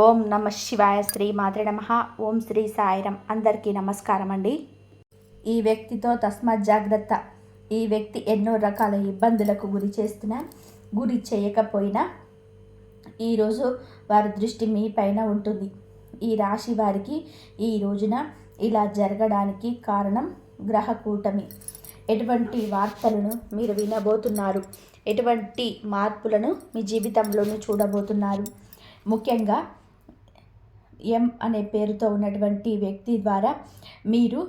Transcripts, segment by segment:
ఓం నమ శివాయ. శ్రీ మాత్రే నమః. ఓం శ్రీ సాయిరం. అందరికీ నమస్కారం అండి. ఈ వ్యక్తితో తస్మాత్ జాగ్రత్త. ఈ వ్యక్తి ఎన్నో రకాల ఇబ్బందులకు గురి చేయకపోయినా ఈరోజు వారి దృష్టి మీ పైన ఉంటుంది. ఈ రాశి వారికి ఈ రోజున ఇలా జరగడానికి కారణం గ్రహ కూటమి. ఎటువంటి వార్తలను మీరు వినబోతున్నారు, ఎటువంటి మార్పులను మీ జీవితంలోనూ చూడబోతున్నారు. ముఖ్యంగా ఎం అనే పేరుతో ఉన్నటువంటి వ్యక్తి ద్వారా మీరు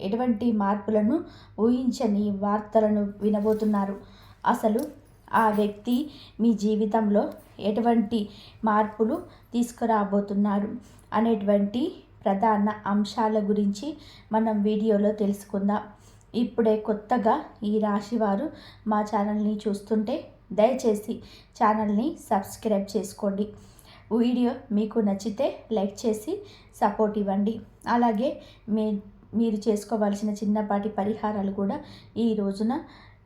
ఎటువంటి మార్పులను ఊహించని వార్తలను వినబోతున్నారు. అసలు ఆ వ్యక్తి మీ జీవితంలో ఎటువంటి మార్పులు తీసుకురాబోతున్నారు అనేటువంటి ప్రధాన అంశాల గురించి మనం వీడియోలో తెలుసుకుందాం. ఇప్పుడే కొత్తగా ఈ రాశివారు మా ఛానల్ని చూస్తుంటే దయచేసి ఛానల్ని సబ్స్క్రైబ్ చేసుకోండి. వీడియో మీకు నచ్చితే లైక్ చేసి సపోర్ట్ ఇవ్వండి. అలాగే మీరు చేసుకోవాల్సిన చిన్నపాటి పరిహారాలు కూడా ఈ రోజున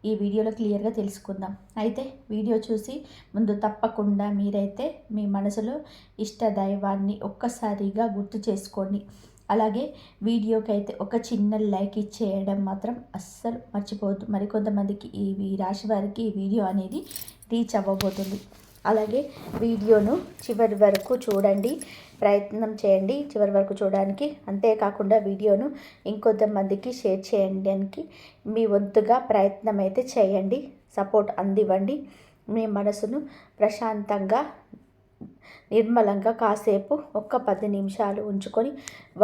ఈ వీడియోలో క్లియర్గా తెలుసుకుందాం. అయితే వీడియో చూసి ముందు తప్పకుండా మీరైతే మీ మనసులో ఇష్ట దైవాన్ని ఒక్కసారిగా గుర్తు చేసుకోండి. అలాగే వీడియోకి అయితే ఒక చిన్న లైక్ ఇచ్చేయడం మాత్రం అస్సలు మర్చిపోవద్దు. మరికొంతమందికి ఈ రాశి వారికి ఈ వీడియో అనేది రీచ్ అవ్వబోతుంది. అలాగే వీడియోను చివరి వరకు చూడండి, ప్రయత్నం చేయండి చివరి వరకు చూడడానికి. అంతేకాకుండా వీడియోను ఇంకొంతమందికి షేర్ చేయడానికి మీ వంతుగా ప్రయత్నం అయితే చేయండి. సపోర్ట్ అందివ్వండి. మీ మనసును ప్రశాంతంగా నిర్మలంగా కాసేపు 10 నిమిషాలు ఉంచుకొని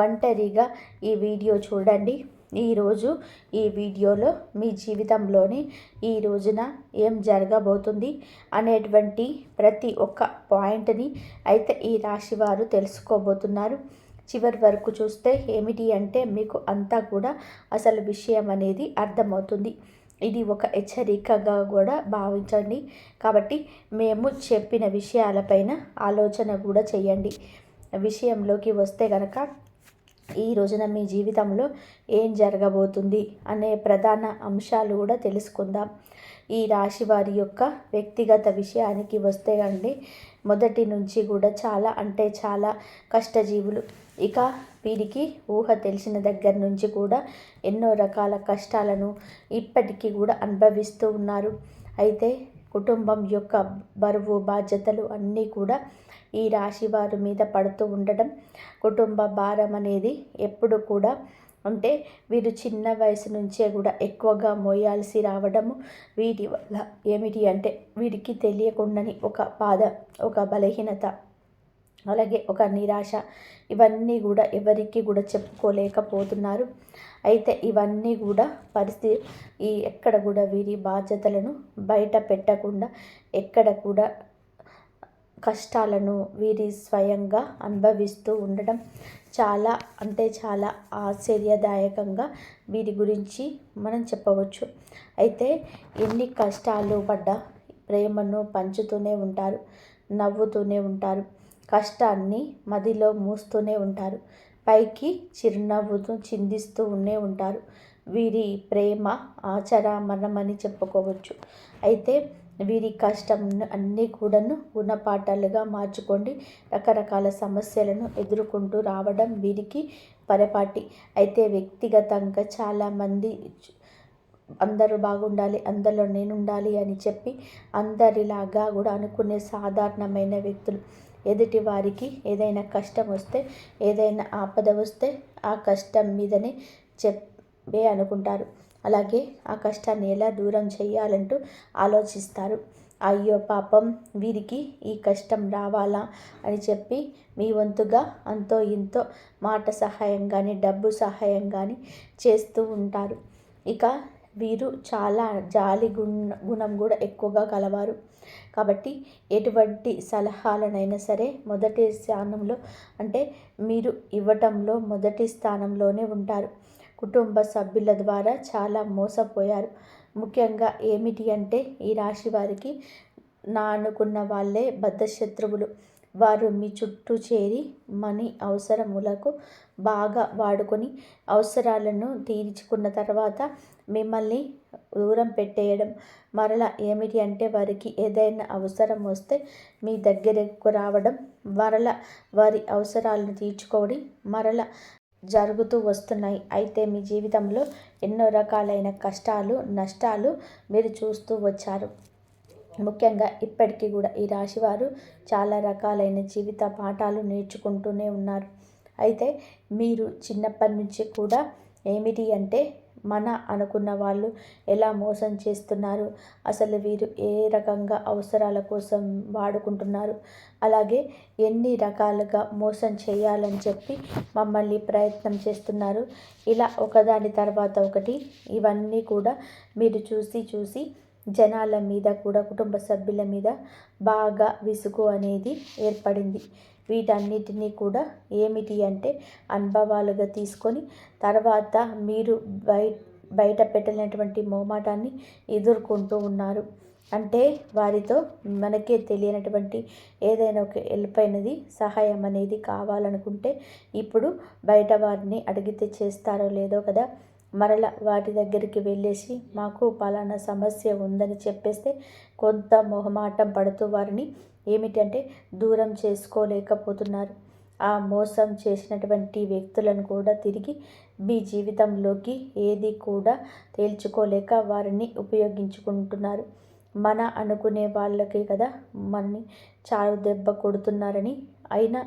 ఒంటరిగా ఈ వీడియో చూడండి. ఈరోజు ఈ వీడియోలో మీ జీవితంలోని ఈ రోజున ఏం జరగబోతుంది అనేటువంటి ప్రతి ఒక్క పాయింట్ని అయితే ఈ రాశి వారు తెలుసుకోబోతున్నారు. చివరి వరకు చూస్తే ఏమిటి అంటే మీకు అంతా కూడా అసలు విషయం అనేది అర్థమవుతుంది. ఇది ఒక హెచ్చరికగా కూడా భావించండి. కాబట్టి మేము చెప్పిన విషయాలపైన ఆలోచన కూడా చేయండి. విషయంలోకి వస్తే కనుక ఈ రోజున మీ జీవితంలో ఏం జరగబోతుంది అనే ప్రధాన అంశాలు కూడా తెలుసుకుందాం. ఈ రాశి వారి యొక్క వ్యక్తిగత విషయానికి వస్తే అండి, మొదటి నుంచి కూడా చాలా కష్టజీవులు. ఇక వీరికి ఊహ తెలిసిన దగ్గర నుంచి కూడా ఎన్నో రకాల కష్టాలను ఇప్పటికీ కూడా అనుభవిస్తూ ఉన్నారు. అయితే కుటుంబం యొక్క బరువు బాధ్యతలు అన్నీ కూడా ఈ రాశి వారి మీద పడుతూ ఉండడం, కుటుంబ భారం అనేది ఎప్పుడు కూడా అంటే వీరు చిన్న వయసు నుంచే కూడా ఎక్కువగా మోయాల్సి రావడము, వీటి వల్ల ఏమిటి అంటే వీరికి తెలియకుండాని ఒక బాధ, ఒక బలహీనత, అలాగే ఒక నిరాశ, ఇవన్నీ కూడా ఎవరికి కూడా చెప్పుకోలేకపోతున్నారు. అయితే ఇవన్నీ కూడా పరిస్థితి ఎక్కడ కూడా వీరి బాధ్యతలను బయట పెట్టకుండా ఎక్కడ కూడా కష్టాలను వీరి స్వయంగా అనుభవిస్తూ ఉండడం చాలా ఆశ్చర్యదాయకంగా వీరి గురించి మనం చెప్పవచ్చు. అయితే ఎన్ని కష్టాలు పడ్డా ప్రేమను పంచుతూనే ఉంటారు, నవ్వుతూనే ఉంటారు, కష్టాన్ని మదిలో మూస్తూనే ఉంటారు, పైకి చిరునవ్వుతో చిందిస్తూ ఉంటారు. వీరి ప్రేమ ఆచరామరణమని చెప్పుకోవచ్చు. అయితే వీరి కష్టం అన్నీ కూడాను గుణపాఠాలుగా మార్చుకోండి. రకరకాల సమస్యలను ఎదుర్కొంటూ రావడం వీరికి పరిపాటి. అయితే వ్యక్తిగతంగా చాలామంది అందరూ బాగుండాలి, అందరిలో నేనుండాలి అని చెప్పి అందరిలాగా కూడా అనుకునే సాధారణమైన వ్యక్తులు. ఎదుటి వారికి ఏదైనా కష్టం వస్తే, ఏదైనా ఆపద వస్తే ఆ కష్టం మీదనే చెప్పే అనుకుంటారు. అలాగే ఆ కష్టాన్ని ఎలా దూరం చేయాలంటూ ఆలోచిస్తారు. అయ్యో పాపం వీరికి ఈ కష్టం రావాలా అని చెప్పి మీ వంతుగా అంతో ఇంతో మాట సహాయం కానీ డబ్బు సహాయం కానీ చేస్తూ ఉంటారు. ఇక వీరు చాలా జాలి గుణం కూడా ఎక్కువగా కలవారు. కాబట్టి ఎటువంటి సలహాలనైనా సరే మొదటి స్థానంలో అంటే మీరు ఇవ్వటంలో మొదటి స్థానంలోనే ఉంటారు. కుటుంబ సభ్యుల ద్వారా చాలా మోసపోయారు. ముఖ్యంగా ఏమిటి అంటే ఈ రాశి వారికి అనుకున్న వాళ్ళే బద్ధశత్రువులు. వారు మీ చుట్టూ చేరి మనీ అవసరములకు బాగా వాడుకొని అవసరాలను తీర్చుకున్న తర్వాత మిమ్మల్ని దూరం పెట్టేయడం. మరలా ఏమిటి అంటే వారికి ఏదైనా అవసరం వస్తే మీ దగ్గరకు రావడం, మరలా వారి అవసరాలను తీర్చుకోవడం మరలా జరుగుతూ వస్తున్నాయి. అయితే మీ జీవితంలో ఎన్నో రకాలైన కష్టాలు, నష్టాలు మీరు చూస్తూ వచ్చారు. ముఖ్యంగా ఇప్పటికీ కూడా ఈ రాశివారు చాలా రకాలైన జీవిత పాఠాలు నేర్చుకుంటూనే ఉన్నారు. అయితే మీరు చిన్నప్పటి నుంచి కూడా ఏమిటి అంటే మన అనుకున్న వాళ్ళు ఎలా మోసం చేస్తున్నారు, అసలు వీరు ఏ రకంగా అవసరాల కోసం వాడుకుంటున్నారు, అలాగే ఎన్ని రకాలుగా మోసం చేయాలని చెప్పి మమ్మల్ని ప్రయత్నం చేస్తున్నారు, ఇలా ఒకదాని తర్వాత ఒకటి ఇవన్నీ కూడా మీరు చూసి జనాల మీద కూడా కుటుంబ సభ్యుల మీద బాగా విసుగు అనేది ఏర్పడింది. వీటన్నిటినీ కూడా ఏమిటి అంటే అనుభవాలుగా తీసుకొని తర్వాత మీరు బయట పెట్టలేనటువంటి మొహమాటాన్ని ఎదుర్కొంటూ ఉన్నారు. అంటే వారితో మనకే తెలియనటువంటి ఏదైనా ఒక హెల్ప్ అయినది, సహాయం అనేది కావాలనుకుంటే ఇప్పుడు బయట వారిని అడిగితే చేస్తారో లేదో కదా, మరల వాటి దగ్గరికి వెళ్ళేసి మాకు పలానా సమస్య ఉందని చెప్పేస్తే కొంత మొహమాటం పడుతూ వారిని ఏమిటంటే దూరం చేసుకోలేకపోతున్నారు. ఆ మోసం చేసినటువంటి వ్యక్తులను కూడా తిరిగి మీ జీవితంలోకి ఏది కూడా తేల్చుకోలేక వారిని ఉపయోగించుకుంటున్నారు. మన అనుకునే వాళ్ళకి కదా మనని చాలు దెబ్బ కొడుతున్నారని, అయినా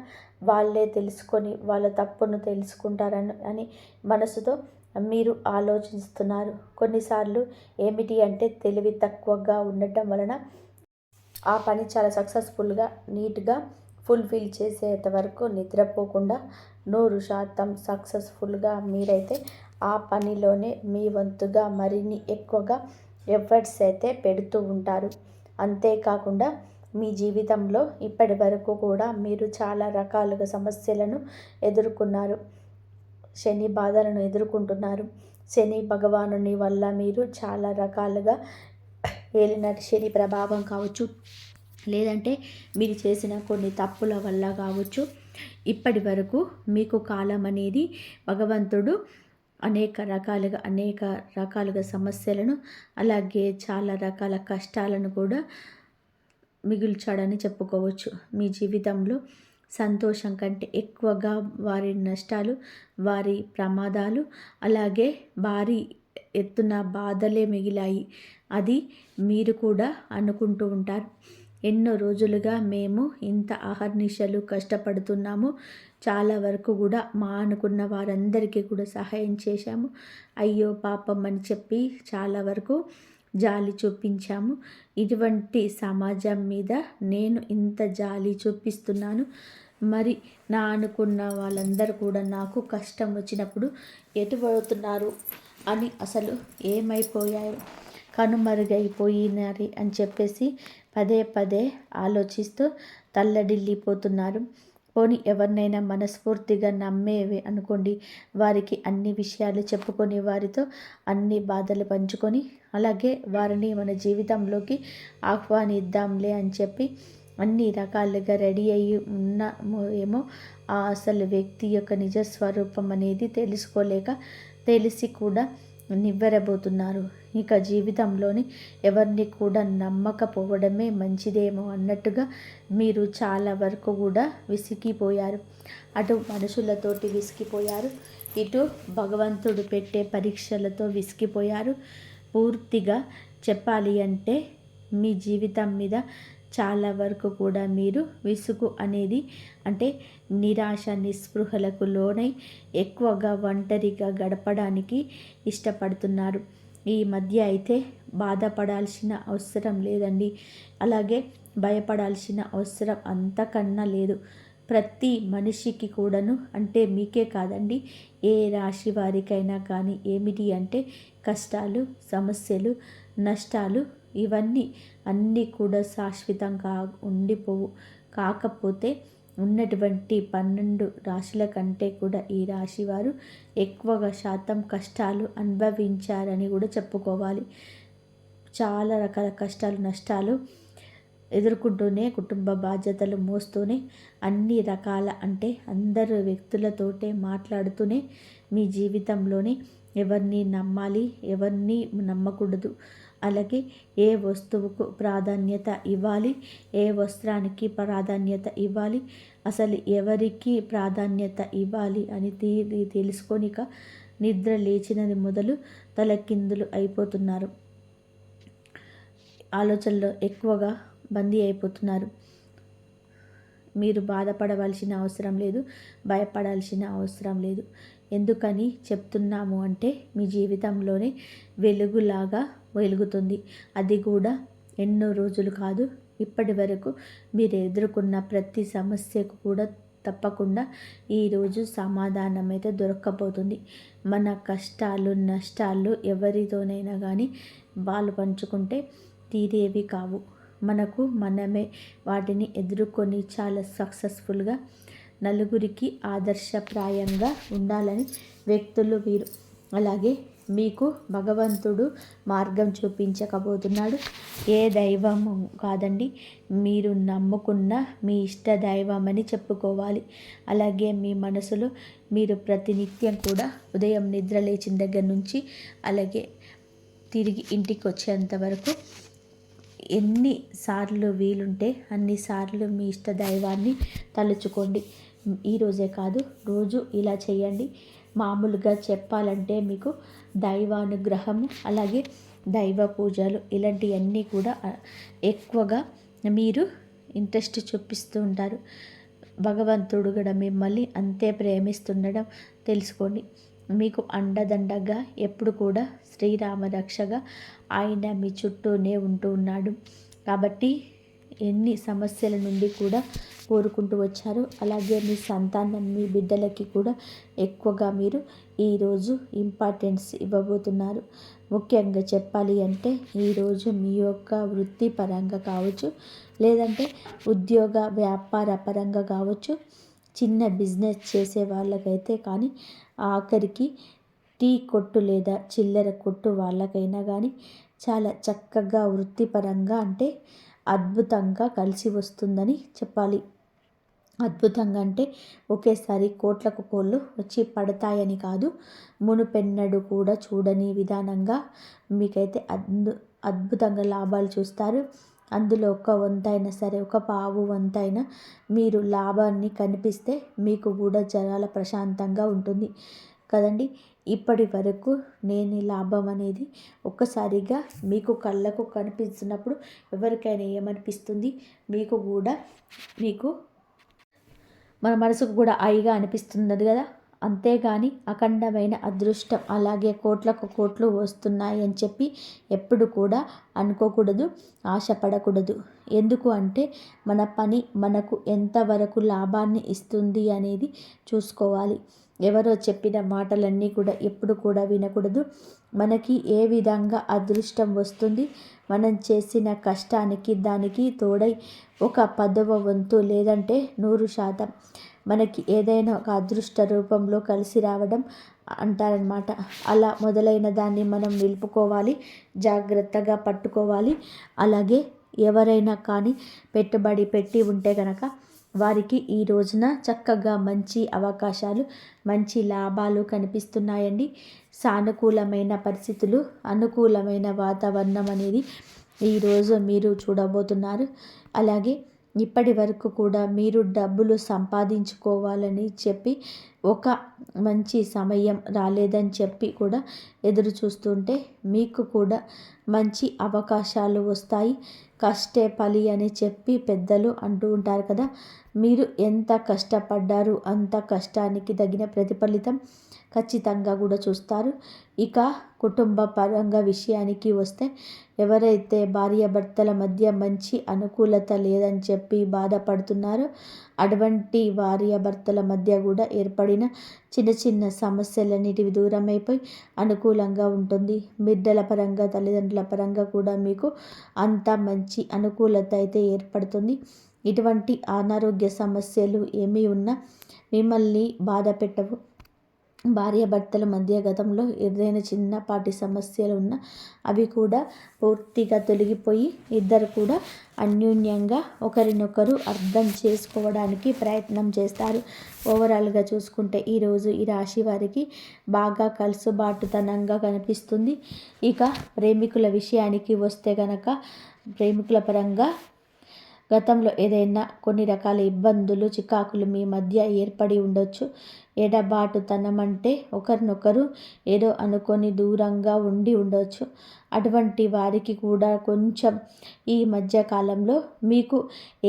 వాళ్ళే తెలుసుకొని వాళ్ళ తప్పును తెలుసుకుంటారని మనసుతో మీరు ఆలోచిస్తున్నారు. కొన్నిసార్లు ఏమిటి అంటే తెలివి తక్కువగా ఉండటం వలన ఆ పని చాలా సక్సెస్ఫుల్గా నీట్గా ఫుల్ఫిల్ చేసేంత వరకు నిద్రపోకుండా 100% సక్సెస్ఫుల్గా మీరైతే ఆ పనిలోనే మీ వంతుగా మరిన్ని ఎక్కువగా ఎఫర్ట్స్ అయితే పెడుతూ ఉంటారు. అంతేకాకుండా మీ జీవితంలో ఇప్పటి వరకు కూడా మీరు చాలా రకాలుగా సమస్యలను ఎదుర్కొన్నారు. శని బాధలను ఎదుర్కొంటున్నారు. శని భగవానుని వల్ల మీరు చాలా రకాలుగా ఏలినాటి శని ప్రభావం కావచ్చు, లేదంటే మీరు చేసిన కొన్ని తప్పుల వల్ల కావచ్చు, ఇప్పటి వరకు మీకు కాలం అనేది భగవంతుడు అనేక రకాలుగా సమస్యలను, అలాగే చాలా రకాల కష్టాలను కూడా మిగిల్చాడని చెప్పుకోవచ్చు. మీ జీవితంలో సంతోషం కంటే ఎక్కువగా వారి నష్టాలు, వారి ప్రమాదాలు, అలాగే భారీ ఎత్తున బాధలే మిగిలాయి. అది మీరు కూడా అనుకుంటూ ఉంటారు. ఎన్నో రోజులుగా మేము ఇంత అహర్నిశలు కష్టపడుతున్నాము, చాలా వరకు కూడా మా అనుకున్న వారందరికీ కూడా సహాయం చేశాము, అయ్యో పాపం అని చెప్పి చాలా వరకు జాలి చూపించాము. ఇటువంటి సమాజం మీద నేను ఇంత జాలి చూపిస్తున్నాను, మరి నా అనుకున్న వాళ్ళందరూ కూడా నాకు కష్టం వచ్చినప్పుడు ఎటువడుతున్నారు అని, అసలు ఏమైపోయారు, కనుమరుగైపోయినారు అని చెప్పేసి పదే ఆలోచిస్తూ తల్లడిల్లిపోతున్నారు. పోనీ ఎవరినైనా మనస్ఫూర్తిగా నమ్మేవి అనుకోండి, వారికి అన్ని విషయాలు చెప్పుకొని వారితో అన్ని బాధలు పంచుకొని అలాగే వారిని మన జీవితంలోకి ఆహ్వానిద్దాంలే అని చెప్పి అన్ని రకాలుగా రెడీ అయ్యి ఏమో ఆ అసలు వ్యక్తి యొక్క నిజస్వరూపం అనేది తెలుసుకోలేక తెలిసి కూడా నివ్వెరబోతున్నారు. ఇక జీవితంలోని ఎవరిని కూడా నమ్మకపోవడమే మంచిదేమో అన్నట్టుగా మీరు చాలా వరకు కూడా విసిగిపోయారు. అటు మనుషులతోటి విసిగిపోయారు, ఇటు భగవంతుడు పెట్టే పరీక్షలతో విసిగిపోయారు. పూర్తిగా చెప్పాలి అంటే మీ జీవితం మీద చాలా వరకు కూడా మీరు విసుగు అనేది అంటే నిరాశ నిస్పృహలకు లోనై ఎక్కువగా ఒంటరిగా గడపడానికి ఇష్టపడుతున్నారు. ఈ మధ్య అయితే బాధపడాల్సిన అవసరం లేదండి, అలాగే భయపడాల్సిన అవసరం అంతకన్నా లేదు. ప్రతి మనిషికి కూడాను, అంటే మీకే కాదండి, ఏ రాశి వారికైనా కానీ ఏమిటి అంటే కష్టాలు, సమస్యలు, నష్టాలు ఇవన్నీ అన్నీ కూడా శాశ్వతంగా ఉండిపోవు. కాకపోతే ఉన్నటువంటి 12 రాశుల కంటే కూడా ఈ రాశి వారు ఎక్కువగా శాతం కష్టాలు అనుభవించారని కూడా చెప్పుకోవాలి. చాలా రకాల కష్టాలు, నష్టాలు ఎదుర్కొంటూనే, కుటుంబ బాధ్యతలు మోస్తూనే, అన్ని రకాల అంటే అందరు వ్యక్తులతోటే మాట్లాడుతూనే మీ జీవితంలోనే ఎవరిని నమ్మాలి, ఎవరిని నమ్మకూడదు, అలాగే ఏ వస్తువుకు ప్రాధాన్యత ఇవ్వాలి, ఏ వస్త్రానికి ప్రాధాన్యత ఇవ్వాలి, అసలు ఎవరికి ప్రాధాన్యత ఇవ్వాలి అని తెలుసుకోనిక నిద్ర లేచినది మొదలు తలకిందులు అయిపోతున్నారు. ఆలోచనలో ఎక్కువగా బందీ అయిపోతున్నారు. మీరు బాధపడవలసిన అవసరం లేదు, భయపడాల్సిన అవసరం లేదు. ఎందుకని చెప్తున్నాము అంటే మీ జీవితంలోనే వెలుగులాగా వెలుగుతుంది. అది కూడా ఎన్నో రోజులు కాదు, ఇప్పటి వరకు మీరు ఎదుర్కొన్న ప్రతి సమస్యకు కూడా తప్పకుండా ఈరోజు సమాధానం అయితే దొరక్కపోతుంది. మన కష్టాలు నష్టాలు ఎవరితోనైనా కానీ వాళ్ళు పంచుకుంటే తీరేవి కావు. మనకు మనమే వాటిని ఎదుర్కొని చాలా సక్సెస్ఫుల్గా నలుగురికి ఆదర్శప్రాయంగా ఉండాలని వ్యక్తులు వీరు. అలాగే మీకు భగవంతుడు మార్గం చూపించకపోతున్నాడు. ఏ దైవం కాదండి, మీరు నమ్ముకున్న మీ ఇష్ట దైవం అని చెప్పుకోవాలి. అలాగే మీ మనసులో మీరు ప్రతినిత్యం కూడా ఉదయం నిద్ర లేచిన దగ్గర నుంచి అలాగే తిరిగి ఇంటికి వచ్చేంత వరకు ఎన్నిసార్లు వీలుంటే అన్నిసార్లు మీ ఇష్ట దైవాన్ని తలుచుకోండి. ఈరోజే కాదు, రోజు ఇలా చేయండి. మామూలుగా చెప్పాలంటే మీకు దైవానుగ్రహము అలాగే దైవ పూజలు ఇలాంటివన్నీ కూడా ఎక్కువగా మీరు ఇంట్రెస్ట్ చూపిస్తూ ఉంటారు. భగవంతుడు కూడా మిమ్మల్ని అంతే ప్రేమిస్తుండడం తెలుసుకోండి. మీకు అండదండగా ఎప్పుడు కూడా శ్రీరామ రక్షగా ఆయన మీ చుట్టూనే ఉంటూ ఉన్నాడు. కాబట్టి ఎన్ని సమస్యల నుండి కూడా కోరుకుంటూ వచ్చారు. అలాగే మీ సంతానం మీ బిడ్డలకి కూడా ఎక్కువగా మీరు ఈరోజు ఇంపార్టెన్స్ ఇవ్వబోతున్నారు. ముఖ్యంగా చెప్పాలి అంటే ఈరోజు మీ యొక్క వృత్తిపరంగా కావచ్చు, లేదంటే ఉద్యోగ వ్యాపార పరంగా కావచ్చు, చిన్న బిజినెస్ చేసే వాళ్ళకైతే కానీ ఆఖరికి టీ కొట్టు లేదా చిల్లర కొట్టు వాళ్ళకైనా కానీ చాలా చక్కగా వృత్తిపరంగా అంటే అద్భుతంగా కలిసి వస్తుందని చెప్పాలి. అద్భుతంగా అంటే ఒకేసారి కోట్లకు కోళ్ళు వచ్చి పడతాయని కాదు, మునుపెన్నడు కూడా చూడని విధానంగా మీకైతే అద్భుతంగా లాభాలు చూస్తారు. అందులో ఒక వంతైనా సరే, ఒక పావు వంతైనా మీరు లాభాన్ని కనిపిస్తే మీకు కూడా చాలా ప్రశాంతంగా ఉంటుంది కదండి. ఇప్పటి వరకు లేని లాభం అనేది ఒక్కసారిగా మీకు కళ్ళకు కనిపిస్తున్నప్పుడు ఎవరికైనా ఏమనిపిస్తుంది, మీకు మన మనసుకు కూడా హాయిగా అనిపిస్తున్నది కదా. అంతేగాని అఖండమైన అదృష్టం అలాగే కోట్లకు కోట్లు వస్తున్నాయి అని చెప్పి ఎప్పుడు కూడా అనుకోకూడదు, ఆశపడకూడదు. ఎందుకు అంటే మన పని మనకు ఎంతవరకు లాభాన్ని ఇస్తుంది అనేది చూసుకోవాలి. ఎవరో చెప్పిన మాటలన్నీ కూడా ఎప్పుడు కూడా వినకూడదు. మనకి ఏ విధంగా అదృష్టం వస్తుంది, మనం చేసిన కష్టానికి దానికి తోడై ఒక 10వ వంతు లేదంటే 100% మనకి ఏదైనా ఒక అదృష్ట రూపంలో కలిసి రావడం అంటారనమాట. అలా మొదలైన దాన్ని మనం నిలుపుకోవాలి, జాగ్రత్తగా పట్టుకోవాలి. అలాగే ఎవరైనా కానీ పెట్టుబడి పెట్టి ఉంటే కనుక వారికి ఈ రోజున చక్కగా మంచి అవకాశాలు, మంచి లాభాలు కనిపిస్తున్నాయండి. సానుకూలమైన పరిస్థితులు, అనుకూలమైన వాతావరణం అనేది ఈరోజు మీరు చూడబోతున్నారు. అలాగే ఇప్పటి వరకు కూడా మీరు డబ్బులు సంపాదించుకోవాలని చెప్పి ఒక మంచి సమయం రాలేదని చెప్పి కూడా ఎదురు చూస్తుంటే మీకు కూడా మంచి అవకాశాలు వస్తాయి. కష్టే ఫలి అని చెప్పి పెద్దలు అంటూ ఉంటారు కదా. మీరు ఎంత కష్టపడ్డారు అంత కష్టానికి తగిన ప్రతిఫలితం ఖచ్చితంగా కూడా చూస్తారు. ఇక కుటుంబ పరంగా విషయానికి వస్తే ఎవరైతే భార్యాభర్తల మధ్య మంచి అనుకూలత లేదని చెప్పి బాధపడుతున్నారో అటువంటి భార్యాభర్తల మధ్య కూడా ఏర్పడిన చిన్న చిన్న సమస్యలన్నిటివి దూరమైపోయి అనుకూలంగా ఉంటుంది. బిడ్డల పరంగా తల్లిదండ్రుల పరంగా కూడా మీకు అంత మంచి అనుకూలత అయితే ఏర్పడుతుంది. ఇటువంటి అనారోగ్య సమస్యలు ఏమీ ఉన్నా మిమ్మల్ని బాధ పెట్టవు. భార్యాభర్తల మధ్య గతంలో ఏదైనా చిన్నపాటి సమస్యలు ఉన్నా అవి కూడా పూర్తిగా తొలగిపోయి ఇద్దరు కూడా అన్యోన్యంగా ఒకరినొకరు అర్థం చేసుకోవడానికి ప్రయత్నం చేస్తారు. ఓవరాల్గా చూసుకుంటే ఈరోజు ఈ రాశి వారికి బాగా కలుసుబాటుతనంగా కనిపిస్తుంది. ఇక ప్రేమికుల విషయానికి వస్తే గనక ప్రేమికుల పరంగా గతంలో ఏదైనా కొన్ని రకాల ఇబ్బందులు చికాకులు మీ మధ్య ఏర్పడి ఉండొచ్చు. ఎడబాటుతనం అంటే ఒకరినొకరు ఏదో అనుకొని దూరంగా ఉండి ఉండొచ్చు. అటువంటి వారికి కూడా కొంచెం ఈ మధ్య కాలంలో మీకు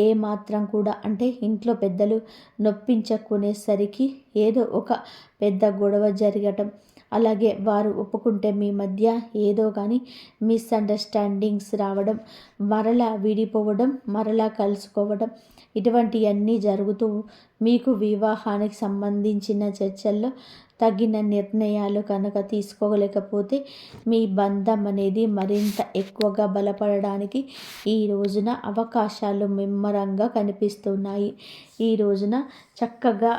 ఏమాత్రం కూడా అంటే ఇంట్లో పెద్దలు నొప్పించుకునేసరికి ఏదో ఒక పెద్ద గొడవ జరగటం, అలాగే వారు ఒప్పుకుంటే మీ మధ్య ఏదో కానీ మిస్అండర్స్టాండింగ్స్ రావడం, మరలా విడిపోవడం, మరలా కలుసుకోవడం, ఇటువంటివన్నీ జరుగుతూ మీకు వివాహానికి సంబంధించిన చర్చల్లో తగిన నిర్ణయాలు కనుక తీసుకోలేకపోతే మీ బంధం అనేది మరింత ఎక్కువగా బలపడడానికి ఈ రోజున అవకాశాలు ముమ్మరంగా కనిపిస్తున్నాయి. ఈ రోజున చక్కగా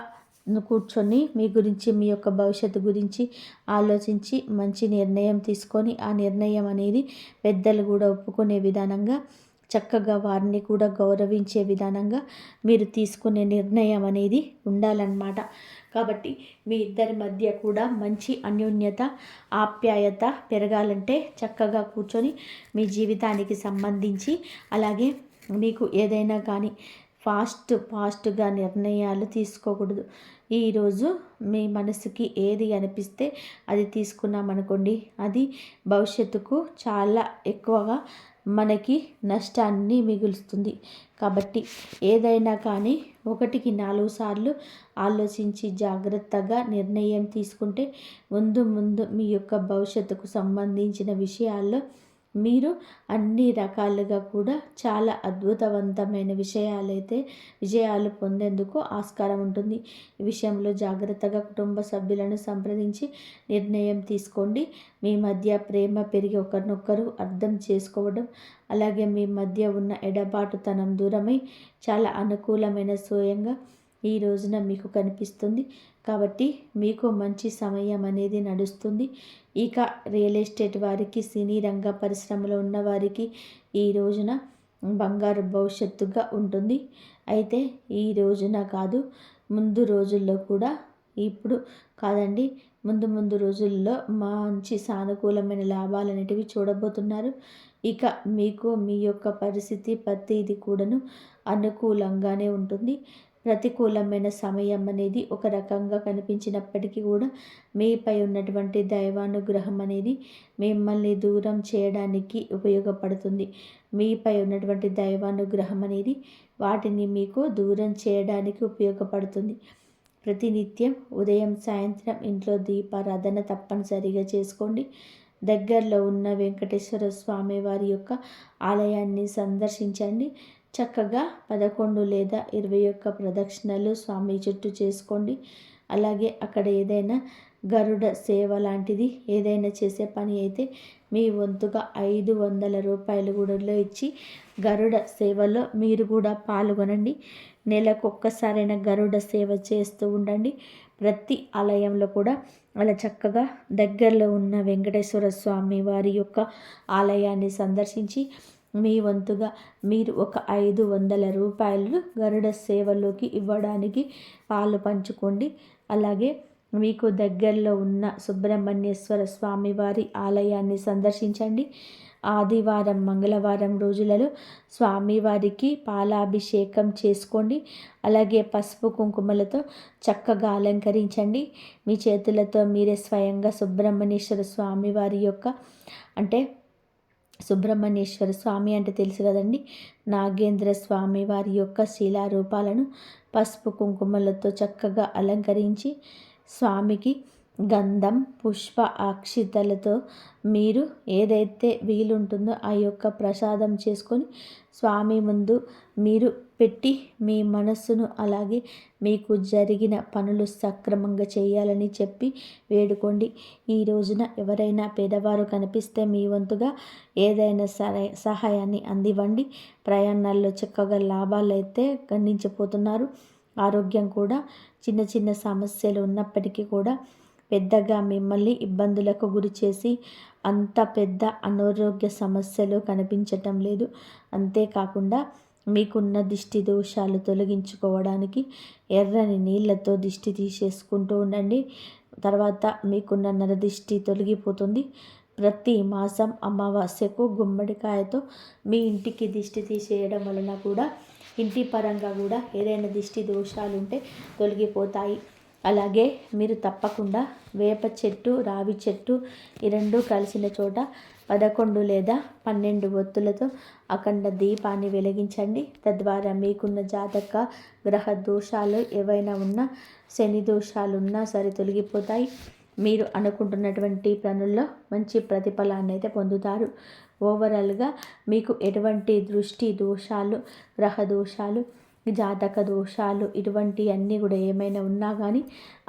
కూర్చొని మీ గురించి మీ యొక్క భవిష్యత్తు గురించి ఆలోచించి మంచి నిర్ణయం తీసుకొని ఆ నిర్ణయం అనేది పెద్దలు కూడా ఒప్పుకునే విధానంగా చక్కగా వారిని కూడా గౌరవించే విధానంగా మీరు తీసుకునే నిర్ణయం అనేది ఉండాలన్నమాట. కాబట్టి మీ ఇద్దరి మధ్య కూడా మంచి అన్యోన్యత ఆప్యాయత పెరగాలంటే చక్కగా కూర్చొని మీ జీవితానికి సంబంధించి అలాగే మీకు ఏదైనా కానీ ఫాస్ట్గా నిర్ణయాలు తీసుకోకూడదు. ఈరోజు మీ మనసుకి ఏది అనిపిస్తే అది తీసుకున్నామనుకోండి, అది భవిష్యత్తుకు చాలా ఎక్కువగా మనకి నష్టాన్ని మిగులుస్తుంది. కాబట్టి ఏదైనా కానీ 1కి 4 సార్లు ఆలోచించి జాగ్రత్తగా నిర్ణయం తీసుకుంటే ముందు మీ యొక్క భవిష్యత్తుకు సంబంధించిన విషయాల్లో మీరు అన్ని రకాలుగా కూడా చాలా అద్భుతవంతమైన విజయాలు పొందేందుకు ఆస్కారం ఉంటుంది. ఈ విషయంలో జాగ్రత్తగా కుటుంబ సభ్యులను సంప్రదించి నిర్ణయం తీసుకోండి. మీ మధ్య ప్రేమ పెరిగి ఒకరినొకరు అర్థం చేసుకోవడం, అలాగే మీ మధ్య ఉన్న ఎడబాటుతనం దూరమై చాలా అనుకూలమైన స్వయంగా ఈ రోజున మీకు కనిపిస్తుంది. కాబట్టి మీకు మంచి సమయం అనేది నడుస్తుంది. ఇక రియల్ ఎస్టేట్ వారికి, సినీ రంగ పరిశ్రమలో ఉన్నవారికి ఈ రోజున బంగారు భవిష్యత్తుగా ఉంటుంది. అయితే ఈ రోజున కాదు, ముందు రోజుల్లో కూడా, ఇప్పుడు కాదండి, ముందు రోజుల్లో మంచి సానుకూలమైన లాభాలు అనేటివి చూడబోతున్నారు. ఇక మీకు మీ యొక్క పరిస్థితి ప్రతిది కూడాను అనుకూలంగానే ఉంటుంది. ప్రతికూలమైన సమయం అనేది ఒక రకంగా కనిపించినప్పటికీ కూడా మీపై ఉన్నటువంటి దైవానుగ్రహం అనేది మిమ్మల్ని దూరం చేయడానికి ఉపయోగపడుతుంది. మీపై ఉన్నటువంటి దైవానుగ్రహం అనేది వాటిని మీకు దూరం చేయడానికి ఉపయోగపడుతుంది. ప్రతినిత్యం ఉదయం సాయంత్రం ఇంట్లో దీపారాధన తప్పనిసరిగా చేసుకోండి. దగ్గరలో ఉన్న వెంకటేశ్వర స్వామి వారి యొక్క ఆలయాన్ని సందర్శించండి. చక్కగా 11 లేదా 21 ప్రదక్షిణలు స్వామి చుట్టూ చేసుకోండి. అలాగే అక్కడ ఏదైనా గరుడ సేవ లాంటిది ఏదైనా చేసే పని అయితే మీ వంతుగా 500 రూపాయలు కూడా ఇచ్చి గరుడ సేవలో మీరు కూడా పాల్గొనండి. నెలకొక్కసారైనా గరుడ సేవ చేస్తూ ఉండండి. ప్రతి ఆలయంలో కూడా అలా చక్కగా దగ్గరలో ఉన్న వెంకటేశ్వర స్వామి వారి యొక్క ఆలయాన్ని సందర్శించి మీ వంతుగా మీరు ఒక 500 రూపాయలు గరుడ సేవలోకి ఇవ్వడానికి పాలు పంచుకోండి. అలాగే మీకు దగ్గరలో ఉన్న సుబ్రహ్మణ్యేశ్వర స్వామి వారి ఆలయాన్ని సందర్శించండి. ఆదివారం మంగళవారం రోజులలో స్వామివారికి పాలాభిషేకం చేసుకోండి. అలాగే పసుపు కుంకుమలతో చక్కగా అలంకరించండి. మీ చేతులతో మీరే స్వయంగా సుబ్రహ్మణ్యేశ్వర స్వామి వారి యొక్క అంటే సుబ్రహ్మణ్యేశ్వర స్వామి అంటే తెలుసు కదండి, నాగేంద్ర స్వామి వారి యొక్క శిలారూపాలను పసుపు కుంకుమలతో చక్కగా అలంకరించి స్వామికి గంధం పుష్ప అక్షితలతో మీరు ఏదైతే వీలుంటుందో ఆ యొక్క ప్రసాదం చేసుకొని స్వామి ముందు మీరు పెట్టి మీ మనస్సును అలాగే మీకు జరిగిన పనులు సక్రమంగా చేయాలని చెప్పి వేడుకోండి. ఈ రోజున ఎవరైనా పేదవారు కనిపిస్తే మీ వంతుగా ఏదైనా సహాయాన్ని అందివ్వండి. ప్రయాణాల్లో చక్కగా లాభాలు అయితే గణించిపోతున్నారు. ఆరోగ్యం కూడా చిన్న సమస్యలు ఉన్నప్పటికీ కూడా పెద్దగా మిమ్మల్ని ఇబ్బందులకు గురి చేసి అంత పెద్ద అనారోగ్య సమస్యలు కనిపించటం లేదు. అంతేకాకుండా మీకున్న దిష్టి దోషాలు తొలగించుకోవడానికి ఎర్రని నీళ్ళతో దిష్టి తీసేసుకుంటూ ఉండండి. తర్వాత మీకున్న నరదిష్టి తొలగిపోతుంది. ప్రతి మాసం అమావాస్యకు గుమ్మడికాయతో మీ ఇంటికి దిష్టి తీసేయడం వలన కూడా ఇంటి పరంగా కూడా ఏదైనా దిష్టి దోషాలు ఉంటే తొలగిపోతాయి. అలాగే మీరు తప్పకుండా వేప చెట్టు, రావి చెట్టు ఈ రెండు కలిసిన చోట 11 లేదా 12 ఒత్తులతో అఖండ దీపాన్ని వెలిగించండి. తద్వారా మీకున్న జాతక గ్రహ దోషాలు ఏవైనా ఉన్నా, శని దోషాలు ఉన్నా సరే తొలగిపోతాయి. మీరు అనుకుంటున్నటువంటి పనుల్లో మంచి ప్రతిఫలాన్ని అయితే పొందుతారు. ఓవరాల్గా మీకు ఎటువంటి దృష్టి దోషాలు, గ్రహ దోషాలు, జాతక దోషాలు ఇటువంటి అన్నీ కూడా ఏమైనా ఉన్నా కానీ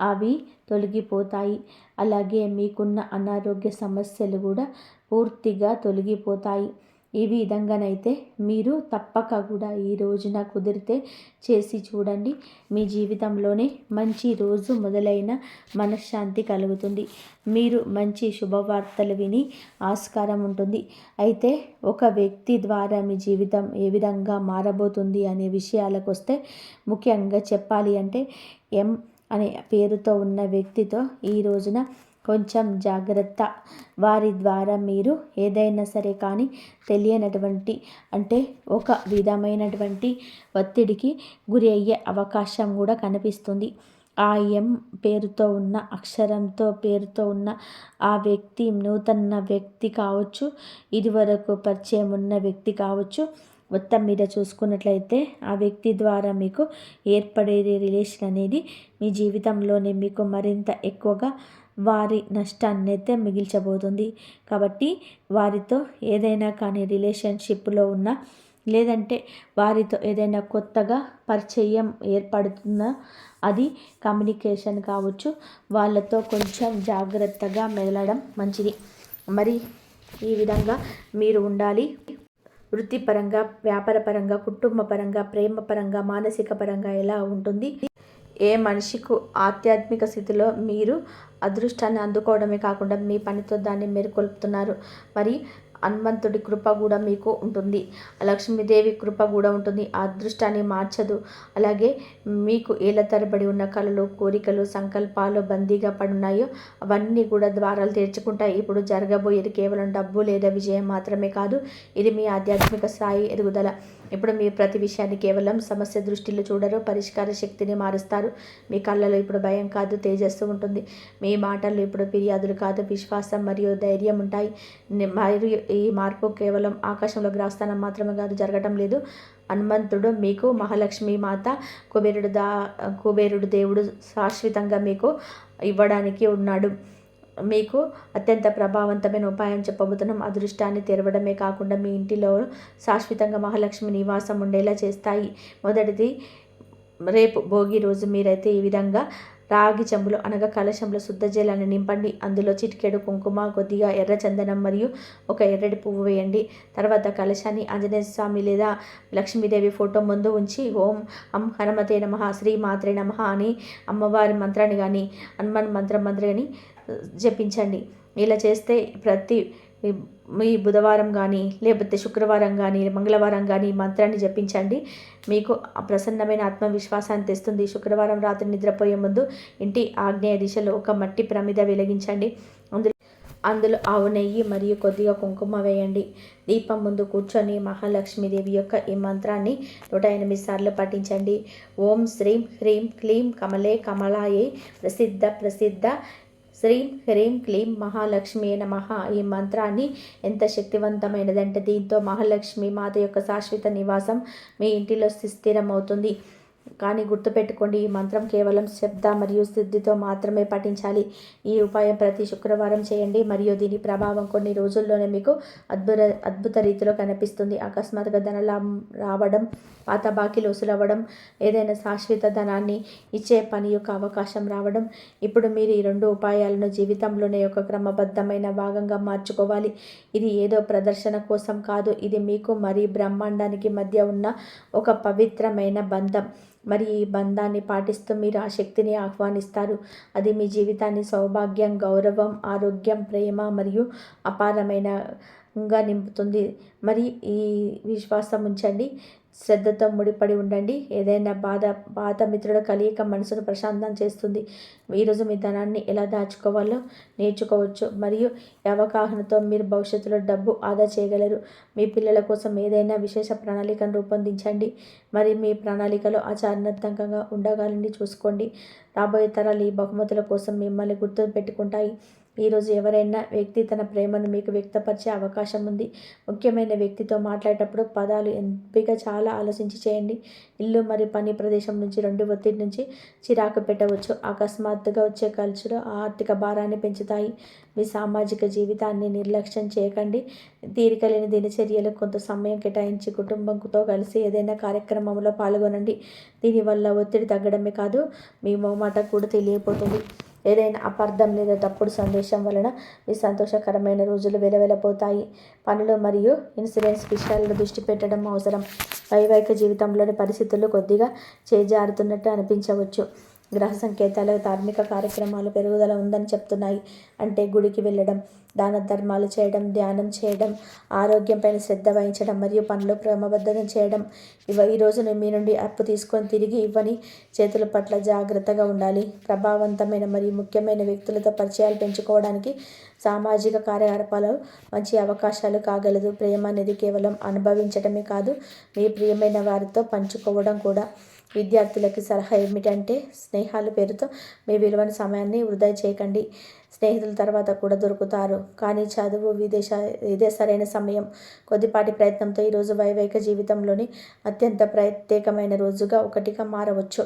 అవి తొలగిపోతాయి. అలాగే మీకున్న అనారోగ్య సమస్యలు కూడా పూర్తిగా తొలగిపోతాయి. ఈ విధంగానైతే మీరు తప్పక కూడా ఈ రోజున కుదిరితే చేసి చూడండి. మీ జీవితంలోనే మంచి రోజు మొదలైన మనశ్శాంతి కలుగుతుంది. మీరు మంచి శుభవార్తలు విని ఆస్కారం ఉంటుంది. అయితే ఒక వ్యక్తి ద్వారా మీ జీవితం ఏ విధంగా మారబోతుంది అనే విషయాలకు వస్తే, ముఖ్యంగా చెప్పాలి అంటే ఎం అనే పేరుతో ఉన్న వ్యక్తితో ఈ రోజున కొంచెం జాగ్రత్త. వారి ద్వారా మీరు ఏదైనా సరే కానీ తెలియనటువంటి అంటే ఒక విధమైనటువంటి ఒత్తిడికి గురి అయ్యే అవకాశం కూడా కనిపిస్తుంది. ఆ ఎం పేరుతో ఉన్న అక్షరంతో పేరుతో ఉన్న ఆ వ్యక్తి నూతన వ్యక్తి కావచ్చు, ఇదివరకు పరిచయం ఉన్న వ్యక్తి కావచ్చు. మొత్తం మీద చూసుకున్నట్లయితే ఆ వ్యక్తి ద్వారా మీకు ఏర్పడే రిలేషన్ అనేది మీ జీవితంలోనే మీకు మరింత ఎక్కువగా వారి నష్టాన్ని అయితే మిగిల్చబోతుంది. కాబట్టి వారితో ఏదైనా కానీ రిలేషన్షిప్లో ఉన్న, లేదంటే వారితో ఏదైనా కొత్తగా పరిచయం ఏర్పడుతున్నా అది కమ్యూనికేషన్ కావచ్చు, వాళ్ళతో కొంచెం జాగ్రత్తగా మెదలడం మంచిది. మరి ఈ విధంగా మీరు ఉండాలి. వృత్తిపరంగా, వ్యాపారపరంగా, కుటుంబపరంగా, ప్రేమపరంగా, మానసిక పరంగా ఎలా ఉంటుంది? ఏ మనిషికి ఆధ్యాత్మిక స్థితిలో మీరు అదృష్టాన్ని అందుకోవడమే కాకుండా మీ పనితో దాన్ని మేల్కొల్పుతున్నారు. మరి హనుమంతుడి కృప కూడా మీకు ఉంటుంది. లక్ష్మీదేవి కృప కూడా ఉంటుంది. ఆ అదృష్టాన్ని మార్చదు. అలాగే మీకు ఏళ్ళ తరబడి ఉన్న కలలు, కోరికలు, సంకల్పాలు బందీగా పడున్నాయో అవన్నీ కూడా ద్వారాలు తెరుచుకుంటాయి. ఇప్పుడు జరగబోయేది కేవలం డబ్బు లేదా విజయం మాత్రమే కాదు, ఇది మీ ఆధ్యాత్మిక స్థాయి ఎదుగుదల. ఇప్పుడు మీ ప్రతి విషయాన్ని కేవలం సమస్య దృష్టిలో చూడరు, పరిష్కార శక్తిని మారుస్తారు. మీ కళ్ళలో ఇప్పుడు భయం కాదు, తేజస్సు ఉంటుంది. మీ మాటల్లో ఇప్పుడు ఫిర్యాదులు కాదు, విశ్వాసం మరియు ధైర్యం ఉంటాయి. మరియు ఈ మార్పు కేవలం ఆకాశంలో గ్రహస్థానం మాత్రమే కాదు, జరగటం లేదు. హనుమంతుడు మీకు మహాలక్ష్మి మాత, కుబేరుడు దేవుడు శాశ్వతంగా మీకు ఇవ్వడానికి ఉన్నాడు. మీకు అత్యంత ప్రభావవంతమైన ఉపాయం చెప్పబోతున్నాం. అదృష్టాన్ని తెరవడమే కాకుండా మీ ఇంటిలో శాశ్వతంగా మహాలక్ష్మి నివాసం ఉండేలా చేస్తాయి. మొదటిది, రేపు భోగి రోజు మీరైతే ఈ విధంగా రాగి చెంబులో అనగా కలశంలో శుద్ధ జలాన్ని నింపండి. అందులో చిటికెడు కుంకుమ, కొద్దిగా ఎర్ర చందనం మరియు ఒక ఎర్రటి పువ్వు వేయండి. తర్వాత కలశాన్ని ఆంజనేయ స్వామి లేదా లక్ష్మీదేవి ఫోటో ముందు ఉంచి ఓం అం హనుమతే నమః, శ్రీ మాత్రే నమః అని అమ్మవారి మంత్రాన్ని కానీ హనుమాన్ మంత్రం కానీ జపించండి. ఇలా చేస్తే ప్రతి మీ బుధవారం కానీ లేకపోతే శుక్రవారం కానీ మంగళవారం కానీ మంత్రాన్ని జపించండి. మీకు ప్రసన్నమైన ఆత్మవిశ్వాసాన్ని తెస్తుంది. శుక్రవారం రాత్రి నిద్రపోయే ముందు ఇంటి ఆగ్నేయ దిశలో ఒక మట్టి ప్రమిద వెలిగించండి. అందులో ఆవు నెయ్యి మరియు కొద్దిగా కుంకుమ వేయండి. దీపం ముందు కూర్చొని మహాలక్ష్మీదేవి యొక్క ఈ మంత్రాన్ని 108 సార్లు పఠించండి. ఓం శ్రీం హ్రీం క్లీం కమలే కమలాయే ప్రసిద్ధ శ్రీం హ్రీం క్లీం మహాలక్ష్మి నమః. ఈ మంత్రాన్ని ఎంత శక్తివంతమైనదంటే దీంతో మహాలక్ష్మి మాత యొక్క శాశ్వత నివాసం మీ ఇంటిలో స్థిరమవుతుంది. కానీ గుర్తుపెట్టుకోండి, ఈ మంత్రం కేవలం శబ్ద మరియు సిద్ధితో మాత్రమే పఠించాలి. ఈ ఉపాయం ప్రతి శుక్రవారం చేయండి మరియు దీని ప్రభావం కొన్ని రోజుల్లోనే మీకు అద్భుత రీతిలో కనిపిస్తుంది. అకస్మాత్తుగా ధనలాభం రావడం, పాత బాకీలు వసూలవ్వడం, ఏదైనా శాశ్వత ధనాన్ని ఇచ్చే పని యొక్క అవకాశం రావడం. ఇప్పుడు మీరు ఈ 2 ఉపాయాలను జీవితంలోనే ఒక క్రమబద్ధమైన భాగంగా మార్చుకోవాలి. ఇది ఏదో ప్రదర్శన కోసం కాదు, ఇది మీకు మరియు బ్రహ్మాండానికి మధ్య ఉన్న ఒక పవిత్రమైన బంధం. మరి ఈ బంధాన్ని పాటిస్తూ మీరు ఆ శక్తిని ఆహ్వానిస్తారు. అది మీ జీవితాన్ని సౌభాగ్యం, గౌరవం, ఆరోగ్యం, ప్రేమ మరియు అపారమైనగా నింపుతుంది. మరి ఈ విశ్వాసం ఉంచండి, శ్రద్ధతో ముడిపడి ఉండండి. ఏదైనా పాత మిత్రుల కలయిక మనసును ప్రశాంతం చేస్తుంది. ఈరోజు మీ ధనాన్ని ఎలా దాచుకోవాలో నేర్చుకోవచ్చు మరియు ఈ అవగాహనతో మీరు భవిష్యత్తులో డబ్బు ఆదా చేయగలరు. మీ పిల్లల కోసం ఏదైనా విశేష ప్రణాళికను రూపొందించండి. మరి మీ ప్రణాళికలో ఆచరణాత్మకంగా ఉండగాలని చూసుకోండి. రాబోయే తరాలు ఈ బహుమతుల కోసం మిమ్మల్ని గుర్తు పెట్టుకుంటాయి. ఈరోజు ఎవరైనా వ్యక్తి తన ప్రేమను మీకు వ్యక్తపరిచే అవకాశం ఉంది. ముఖ్యమైన వ్యక్తితో మాట్లాడేటప్పుడు పదాలు ఎంపిక చాలా ఆలోచించి చేయండి. ఇల్లు మరియు పని ప్రదేశం నుంచి ఒత్తిడి నుంచి చిరాకు పెట్టవచ్చు. అకస్మాత్తుగా వచ్చే ఖర్చులు ఆర్థిక భారాన్ని పెంచుతాయి. మీ సామాజిక జీవితాన్ని నిర్లక్ష్యం చేయకండి. తీరిక లేని దినచర్యలకు కొంత సమయం కేటాయించి కుటుంబంతో కలిసి ఏదైనా కార్యక్రమంలో పాల్గొనండి. దీనివల్ల ఒత్తిడి తగ్గడమే కాదు, మీ మొహమాటం కూడా తెలియపోతుంది. ఏదైనా అపార్థం లేదా తప్పుడు సందేశం వలన మీ సంతోషకరమైన రోజులు వెలవెలపోతాయి. పనులు మరియు ఇన్సూరెన్స్ విషయాల్లో దృష్టి పెట్టడం అవసరం. వైవాహిక జీవితంలోని పరిస్థితులు కొద్దిగా చేజారుతున్నట్టు అనిపించవచ్చు. గ్రహ సంకేతాలు ధార్మిక కార్యక్రమాలు పెరుగుదల ఉందని చెప్తున్నాయి. అంటే గుడికి వెళ్ళడం, దాన ధర్మాలు చేయడం, ధ్యానం చేయడం, ఆరోగ్యంపైన శ్రద్ధ వహించడం మరియు పనులు క్రమబద్ధం చేయడం. ఈ రోజున మీ నుండి అప్పు తీసుకొని తిరిగి ఇవ్వని చేతుల పట్ల జాగ్రత్తగా ఉండాలి. ప్రభావవంతమైన మరియు ముఖ్యమైన వ్యక్తులతో పరిచయాలు పెంచుకోవడానికి సామాజిక కార్యకలాపాలు మంచి అవకాశాలు కాగలదు. ప్రేమ అనేది కేవలం అనుభవించడమే కాదు, మీ ప్రియమైన వారితో పంచుకోవడం కూడా. విద్యార్థులకి సలహా ఏమిటంటే, స్నేహాల పేరుతో మీ విలువైన సమయాన్ని వృధా చేయకండి. స్నేహితుల తర్వాత కూడా దొరుకుతారు, కానీ చదువు ఇదే సరైన సమయం. కొద్దిపాటి ప్రయత్నంతో ఈరోజు వైవాహిక జీవితంలోని అత్యంత ప్రత్యేకమైన రోజుగా ఒకటిగా మారవచ్చు.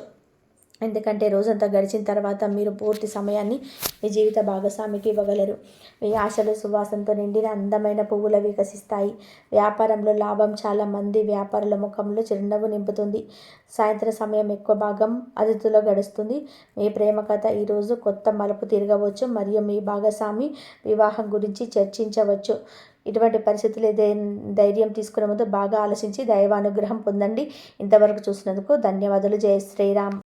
ఎందుకంటే రోజంతా గడిచిన తర్వాత మీరు పూర్తి సమయాన్ని మీ జీవిత భాగస్వామికి ఇవ్వగలరు. మీ ఆశలు సువాసనతో నిండిన అందమైన పువ్వులు వికసిస్తాయి. వ్యాపారంలో లాభం చాలా మంది వ్యాపారుల ముఖంలో చిరునవ్వు నింపుతుంది. సాయంత్రం సమయం ఎక్కువ భాగం అతిథుల్లో గడుస్తుంది. మీ ప్రేమ కథ ఈరోజు కొత్త మలుపు తిరగవచ్చు మరియు మీ భాగస్వామి వివాహం గురించి చర్చించవచ్చు. ఇటువంటి పరిస్థితులు ధైర్యం తీసుకునే ముందు బాగా ఆలోచించి దైవానుగ్రహం పొందండి. ఇంతవరకు చూసినందుకు ధన్యవాదాలు. జై శ్రీరామ్.